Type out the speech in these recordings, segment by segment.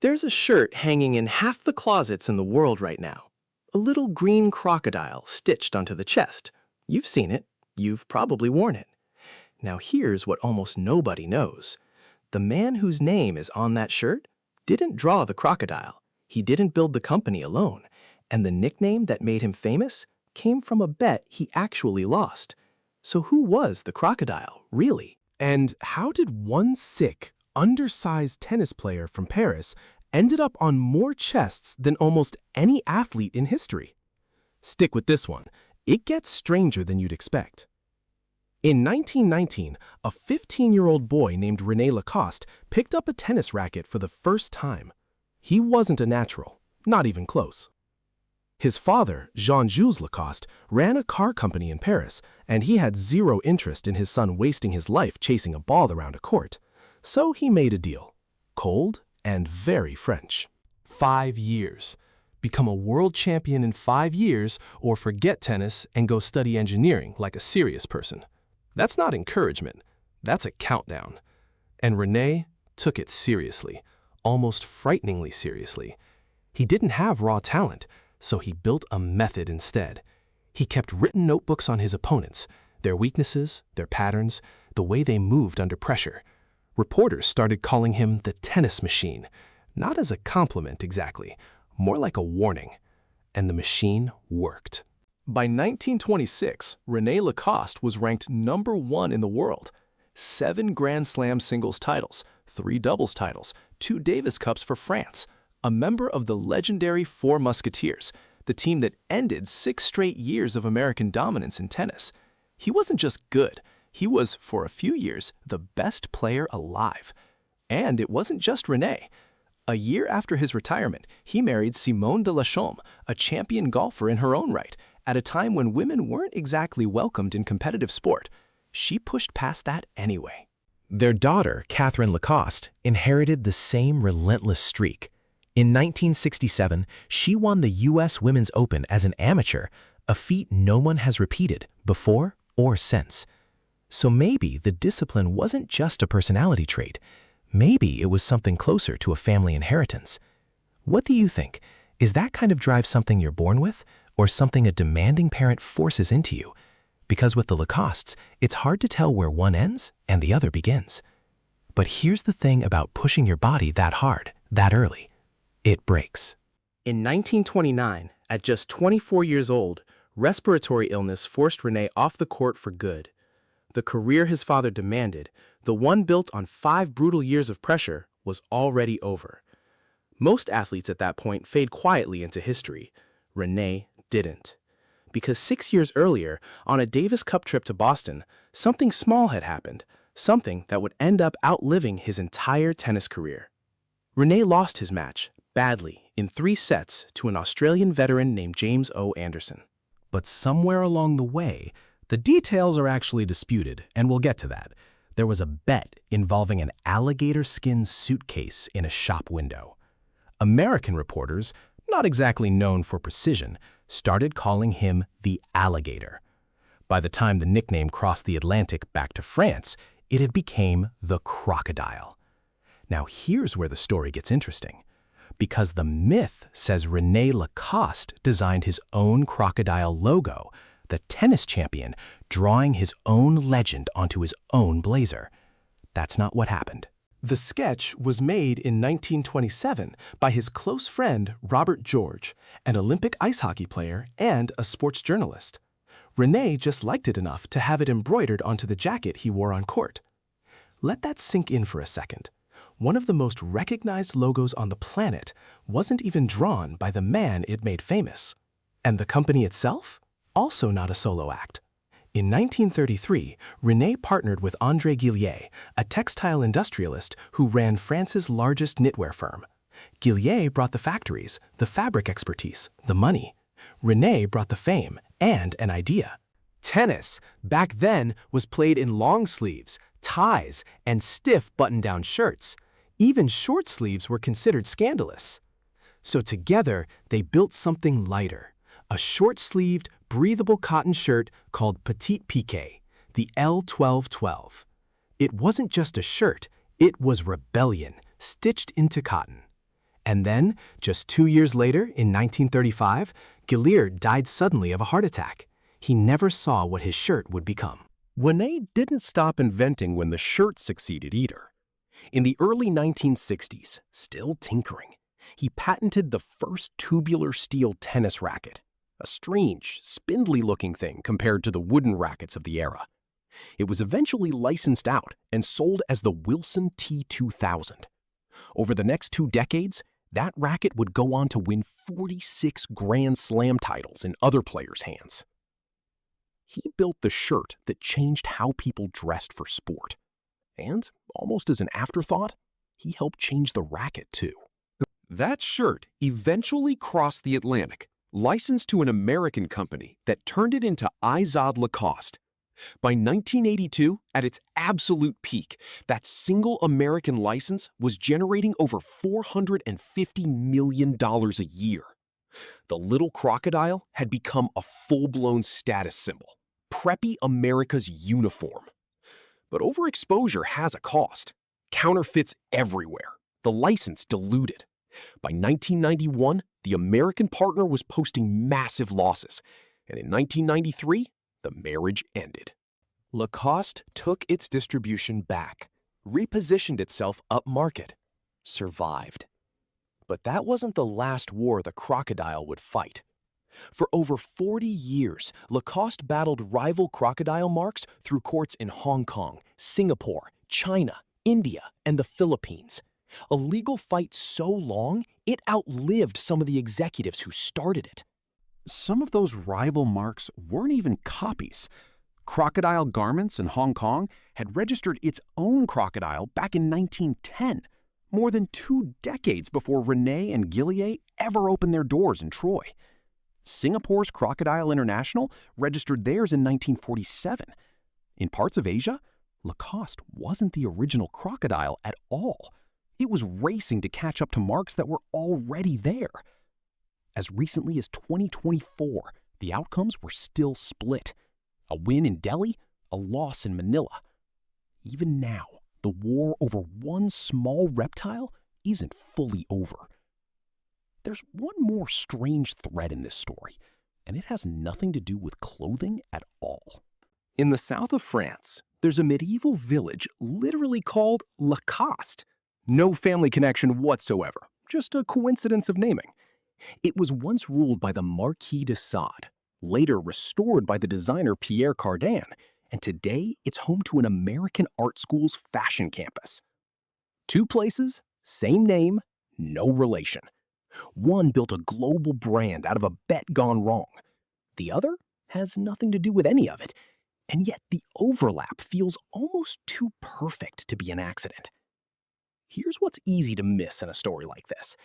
There's a shirt hanging in half the closets in the world right now. A little green crocodile stitched onto the chest. You've seen it. You've probably worn it. Now here's what almost nobody knows. The man whose name is on that shirt didn't draw the crocodile. He didn't build the company alone. And the nickname that made him famous came from a bet he actually lost. So who was the crocodile, really? And how did one sick, undersized tennis player from Paris ended up on more chests than almost any athlete in history? Stick with this one. It gets stranger than you'd expect. In 1919, a 15-year-old boy named René Lacoste picked up a tennis racket for the first time. He wasn't a natural, not even close. His father, Jean-Jules Lacoste, ran a car company in Paris, and he had zero interest in his son wasting his life chasing a ball around a court. So he made a deal. Cold and very French. 5 years. Become a world champion in 5 years, or forget tennis and go study engineering like a serious person. That's not encouragement. That's a countdown. And René took it seriously, almost frighteningly seriously. He didn't have raw talent, so he built a method instead. He kept written notebooks on his opponents, their weaknesses, their patterns, the way they moved under pressure. Reporters started calling him the tennis machine, not as a compliment exactly, more like a warning. And the machine worked. By 1926, René Lacoste was ranked #1 in the world. 7 Grand Slam singles titles, 3 doubles titles, 2 Davis Cups for France, a member of the legendary Four Musketeers, the team that ended 6 straight years of American dominance in tennis. He wasn't just good, he was, for a few years, the best player alive. And it wasn't just René. A year after his retirement, he married Simone de Lachaume, a champion golfer in her own right, at a time when women weren't exactly welcomed in competitive sport. She pushed past that anyway. Their daughter, Catherine Lacoste, inherited the same relentless streak. In 1967, she won the U.S. Women's Open as an amateur, a feat no one has repeated before or since. So maybe the discipline wasn't just a personality trait. Maybe it was something closer to a family inheritance. What do you think? Is that kind of drive something you're born with, or something a demanding parent forces into you? Because with the Lacostes, it's hard to tell where one ends and the other begins. But here's the thing about pushing your body that hard, that early. It breaks. In 1929, at just 24 years old, respiratory illness forced René off the court for good. The career his father demanded, the one built on 5 brutal years of pressure, was already over. Most athletes at that point fade quietly into history. René didn't. Because 6 years earlier, on a Davis Cup trip to Boston, something small had happened, something that would end up outliving his entire tennis career. René lost his match, badly, in 3 sets to an Australian veteran named James O. Anderson. But somewhere along the way, the details are actually disputed, and we'll get to that. There was a bet involving an alligator skin suitcase in a shop window. American reporters, not exactly known for precision, started calling him the alligator. By the time the nickname crossed the Atlantic back to France, it had become the crocodile. Now here's where the story gets interesting. Because the myth says René Lacoste designed his own crocodile logo, the tennis champion drawing his own legend onto his own blazer. That's not what happened. The sketch was made in 1927 by his close friend Robert George, an Olympic ice hockey player and a sports journalist. René just liked it enough to have it embroidered onto the jacket he wore on court. Let that sink in for a second. One of the most recognized logos on the planet wasn't even drawn by the man it made famous. And the company itself? Also not a solo act. In 1933, René partnered with André Gillier, a textile industrialist who ran France's largest knitwear firm. Gillier brought the factories, the fabric expertise, the money. René brought the fame and an idea. Tennis, back then, was played in long sleeves, ties, and stiff button-down shirts. Even short sleeves were considered scandalous. So together, they built something lighter, a short-sleeved, breathable cotton shirt called Petite Piqué, the L1212. It wasn't just a shirt, it was rebellion, stitched into cotton. And then, just 2 years later, in 1935, Gillier died suddenly of a heart attack. He never saw what his shirt would become. René didn't stop inventing when the shirt succeeded either. In the early 1960s, still tinkering, he patented the first tubular steel tennis racket, a strange, spindly-looking thing compared to the wooden rackets of the era. It was eventually licensed out and sold as the Wilson T2000. Over the next 2 decades, that racket would go on to win 46 Grand Slam titles in other players' hands. He built the shirt that changed how people dressed for sport. And, almost as an afterthought, he helped change the racket too. That shirt eventually crossed the Atlantic, licensed to an American company that turned it into René Lacoste. By 1982, at its absolute peak, that single American license was generating over $450 million a year. The little crocodile had become a full-blown status symbol, preppy America's uniform. But overexposure has a cost. Counterfeits everywhere. The license diluted. By 1991, the American partner was posting massive losses, and in 1993, the marriage ended. Lacoste took its distribution back, repositioned itself upmarket, survived. But that wasn't the last war the crocodile would fight. For over 40 years, Lacoste battled rival crocodile marks through courts in Hong Kong, Singapore, China, India, and the Philippines. A legal fight so long, it outlived some of the executives who started it. Some of those rival marks weren't even copies. Crocodile Garments in Hong Kong had registered its own crocodile back in 1910, more than 2 decades before René and Gillier ever opened their doors in Troy. Singapore's Crocodile International registered theirs in 1947. In parts of Asia, Lacoste wasn't the original crocodile at all. It was racing to catch up to marks that were already there. As recently as 2024, the outcomes were still split. A win in Delhi, a loss in Manila. Even now, the war over one small reptile isn't fully over. There's one more strange thread in this story, and it has nothing to do with clothing at all. In the south of France, there's a medieval village literally called Lacoste. No family connection whatsoever, just a coincidence of naming. It was once ruled by the Marquis de Sade, later restored by the designer Pierre Cardin, and today it's home to an American art school's fashion campus. 2 places, same name, no relation. One built a global brand out of a bet gone wrong. The other has nothing to do with any of it, and yet the overlap feels almost too perfect to be an accident. Here's what's easy to miss in a story like this.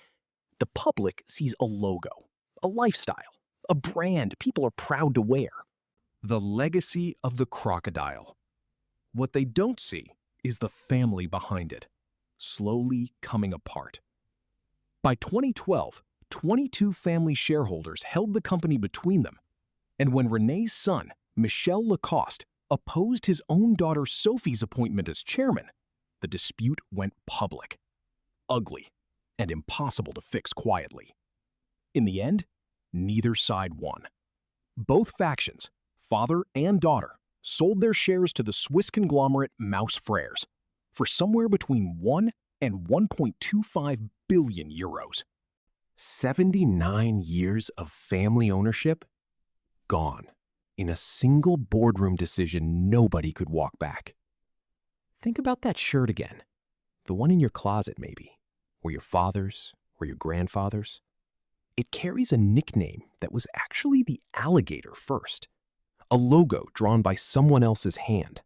The public sees a logo, a lifestyle, a brand people are proud to wear. The legacy of the crocodile. What they don't see is the family behind it, slowly coming apart. By 2012, 22 family shareholders held the company between them, and when René's son, Michel Lacoste, opposed his own daughter Sophie's appointment as chairman, the dispute went public. Ugly and impossible to fix quietly. In the end, neither side won. Both factions, father and daughter, sold their shares to the Swiss conglomerate Maus Frères for somewhere between 1 and 1.25 billion euros. 79 years of family ownership? Gone. In a single boardroom decision nobody could walk back. Think about that shirt again. The one in your closet, maybe, or your father's, or your grandfather's. It carries a nickname that was actually the alligator first. A logo drawn by someone else's hand.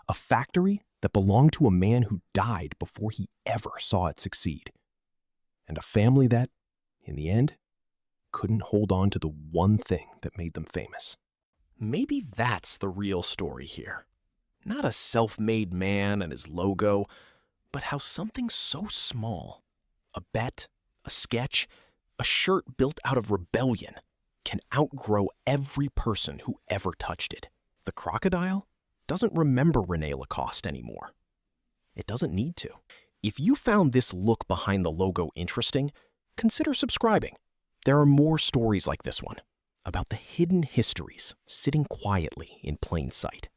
A factory that belonged to a man who died before he ever saw it succeed. And a family that, in the end, couldn't hold on to the one thing that made them famous. Maybe that's the real story here. Not a self-made man and his logo, but how something so small, a bet, a sketch, a shirt built out of rebellion, can outgrow every person who ever touched it. The crocodile doesn't remember René Lacoste anymore. It doesn't need to. If you found this look behind the logo interesting, consider subscribing. There are more stories like this one about the hidden histories sitting quietly in plain sight.